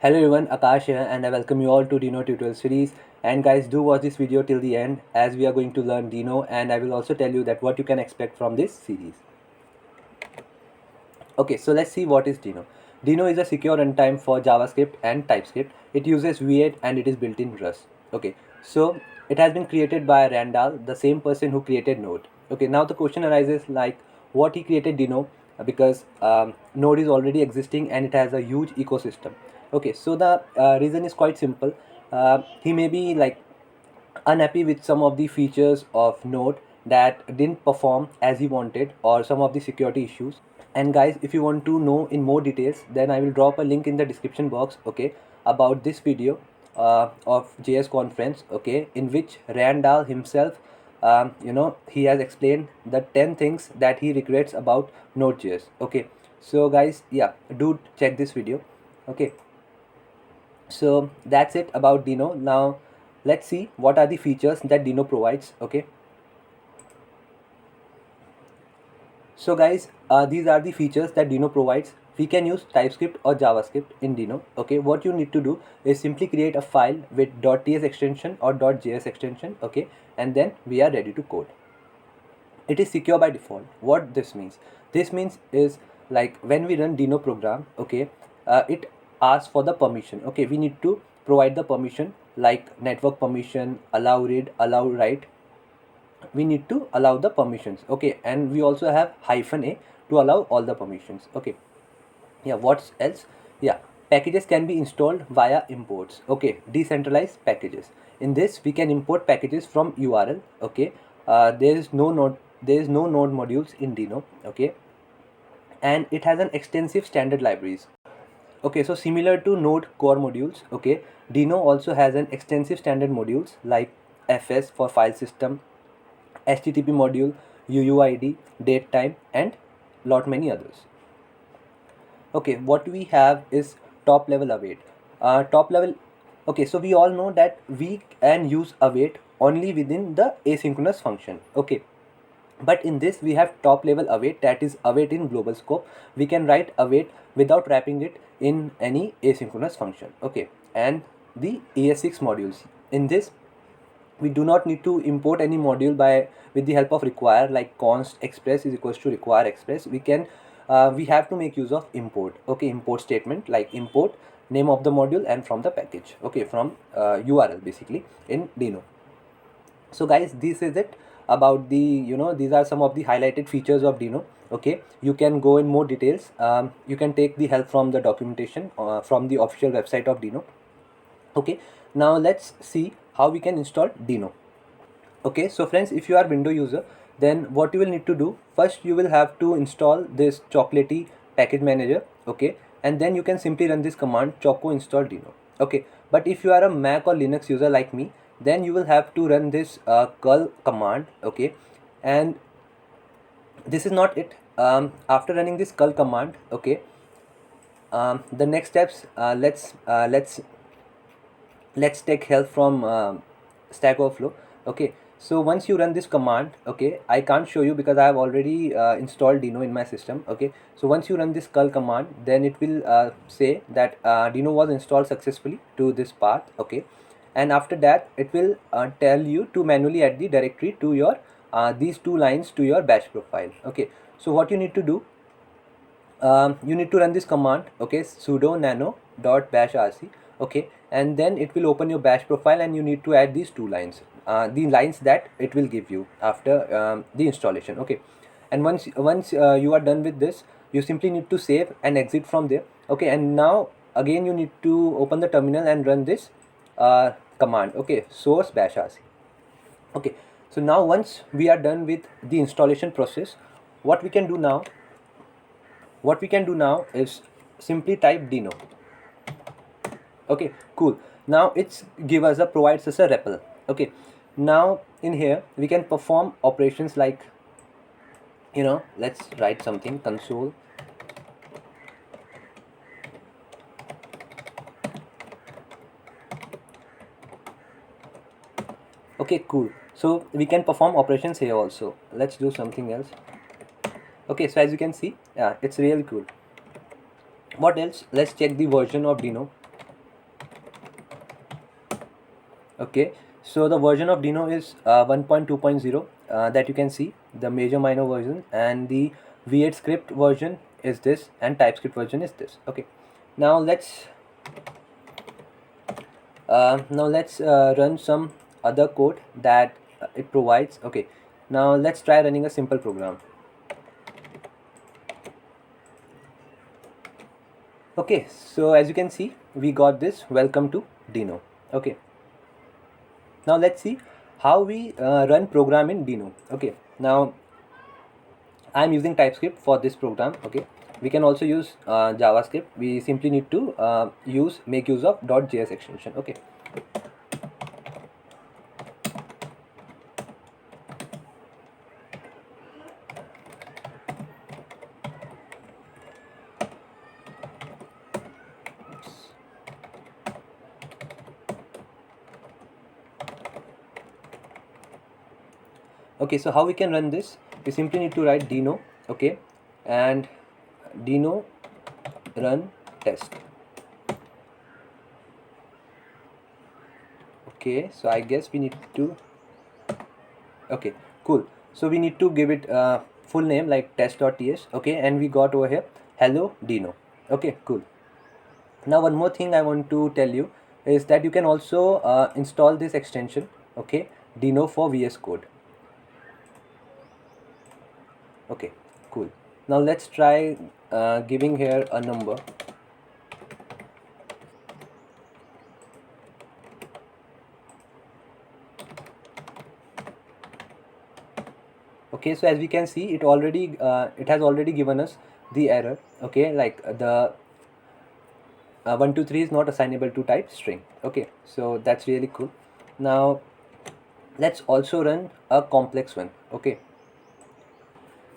Hello everyone, Akash here and I welcome you all to Dino tutorial series. And guys, do watch this video till the end as we are going to learn Dino, and I will also tell you that what you can expect from this series. Okay, so let's see what is Dino. Dino is a secure runtime for JavaScript and TypeScript. It uses V8 and it is built in Rust. Okay, so it has been created by Randall, the same person who created Node. Okay, now the question arises like what he created Dino because Node is already existing and it has a huge ecosystem. Okay, so the reason is quite simple. He may be like unhappy with some of the features of Node that didn't perform as he wanted, or some of the security issues. And guys, if you want to know in more details, then I will drop a link in the description box, okay, about this video of JS conference, okay, in which Randall himself, he has explained the 10 things that he regrets about Node.js. Okay, so guys, yeah, do check this video. Okay, so that's it about Dino. Now let's see what are the features that Dino provides. Okay, so guys, these are the features that Dino provides. We can use TypeScript or JavaScript in Dino. Okay, what you need to do is simply create a file with .ts extension or .js extension. Okay, and then we are ready to code. It is secure by default. What this means? This means is like when we run Dino program, okay, it asks for the permission. Okay, we need to provide the permission like network permission, allow read, allow write. We need to allow the permissions. Okay, and we also have -a to allow all the permissions. Okay, yeah, what else? Yeah, packages can be installed via imports. Okay, decentralized packages. In this we can import packages from URL. Okay, there is no node modules in Dino. Okay, and it has an extensive standard libraries. Okay, so similar to Node core modules, okay, Dino also has an extensive standard modules like FS for file system, HTTP module, UUID, datetime, and lot many others. Okay, what we have is top level await. Top level. Okay, so we all know that we can use await only within the asynchronous function. Okay, but in this we have top level await, that is await in global scope. We can write await without wrapping it in any asynchronous function. Okay, and the ES6 modules. In this we do not need to import any module by with the help of require, like const express is equals to require express. We have to make use of import. Okay, import statement like import name of the module and from the package. Okay, from URL basically in Dino. So guys, this is it about the, these are some of the highlighted features of Dino. Okay, you can go in more details. You can take the help from the documentation from the official website of Dino. Okay, now let's see how we can install Dino. Okay, so friends, if you are Windows user, then what you will need to do, first you will have to install this Chocolatey package manager. Okay, and then you can simply run this command choco install Dino. Okay, but if you are a Mac or Linux user like me, then you will have to run this curl command. Okay, and this is not it. After running this curl command, okay, the next steps, let's take help from Stack Overflow. Okay, so once you run this command, okay, I can't show you because I have already installed Dino in my system. Okay, so once you run this curl command, then it will say that Dino was installed successfully to this path. Okay, and after that it will tell you to manually add the directory to your these two lines to your bash profile. Okay, so what you need to do, you need to run this command. Okay, sudo nano dot bash rc. Okay, and then it will open your bash profile and you need to add these two lines, the lines that it will give you after the installation. Okay, and once you are done with this, you simply need to save and exit from there. Okay, and now again you need to open the terminal and run this command. Okay, source bash rc. Okay, so now once we are done with the installation process, what we can do now, is simply type Dino. Okay, cool. Now it's provides us a REPL. Okay, now in here we can perform operations like, let's write something console. Okay, cool. So we can perform operations here also. Let's do something else. Okay, so as you can see, yeah, it's really cool. What else? Let's check the version of Dino. Okay, so the version of Dino is 1.2.0 that you can see, the major minor version, and the V8 script version is this, and TypeScript version is this. Okay, now let's run some other code that it provides. Okay, now let's try running a simple program. Okay, so as you can see, we got this welcome to Dino. Okay, now let's see how we run program in Dino. Okay, now I'm using TypeScript for this program. Okay, we can also use JavaScript. We simply need to make use of .js extension. Okay, okay, so how we can run this? We simply need to write Dino. Okay, and Dino run test. Okay, so I guess we need to, okay, cool, so we need to give it full name like test.ts. Okay, and we got over here hello Dino. Okay, cool. Now one more thing I want to tell you is that you can also install this extension, okay, Dino for VS Code. Okay, cool. Now let's try giving here a number. Okay, so as we can see, it has already given us the error. Okay, like the 123 is not assignable to type string. Okay, so that's really cool. Now let's also run a complex one.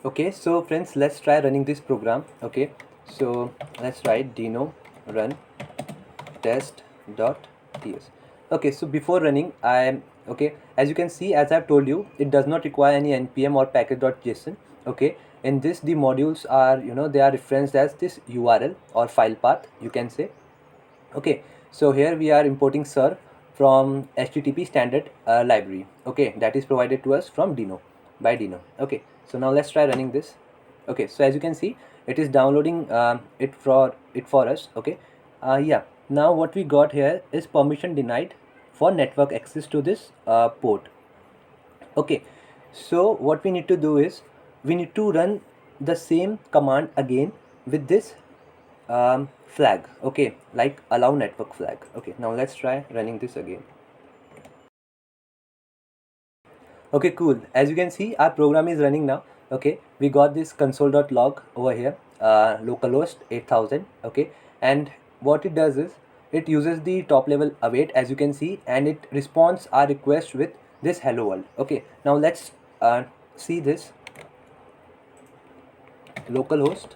Okay, so friends, let's try running this program. Okay, so let's write Dino run test.ts. Okay, so before running, as you can see, as I've told you, it does not require any npm or package.json. Okay, in this the modules are, they are referenced as this URL or file path, you can say. Okay, so here we are importing SER from HTTP standard library. Okay, that is provided to us from Dino, by Dino. Okay, so now let's try running this. Okay, so as you can see, it is downloading it for us. Okay, yeah, now what we got here is permission denied for network access to this port. Okay, so what we need to do is we need to run the same command again with this flag. Okay, like allow network flag. Okay, now let's try running this again. Okay, cool. As you can see, our program is running now. Okay, we got this console.log over here, localhost 8000. Okay, and what it does is it uses the top level await, as you can see, and it responds our request with this hello world. Okay, now let's see this localhost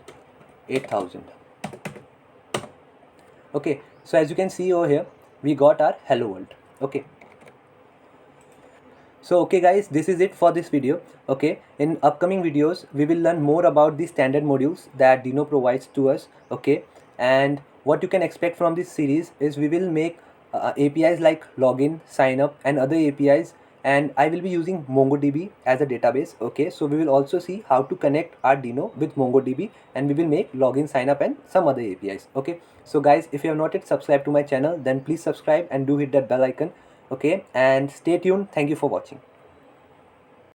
8000. Okay, so as you can see over here, we got our hello world. Okay, so okay guys, this is it for this video. Okay, in upcoming videos we will learn more about the standard modules that Dino provides to us. Okay, and what you can expect from this series is we will make APIs like login, sign up, and other APIs, and I will be using MongoDB as a database. Okay, so we will also see how to connect our Dino with MongoDB, and we will make login, sign up, and some other APIs. Okay, so guys, if you have not yet subscribed to my channel, then please subscribe and do hit that bell icon. Okay, and stay tuned. Thank you for watching.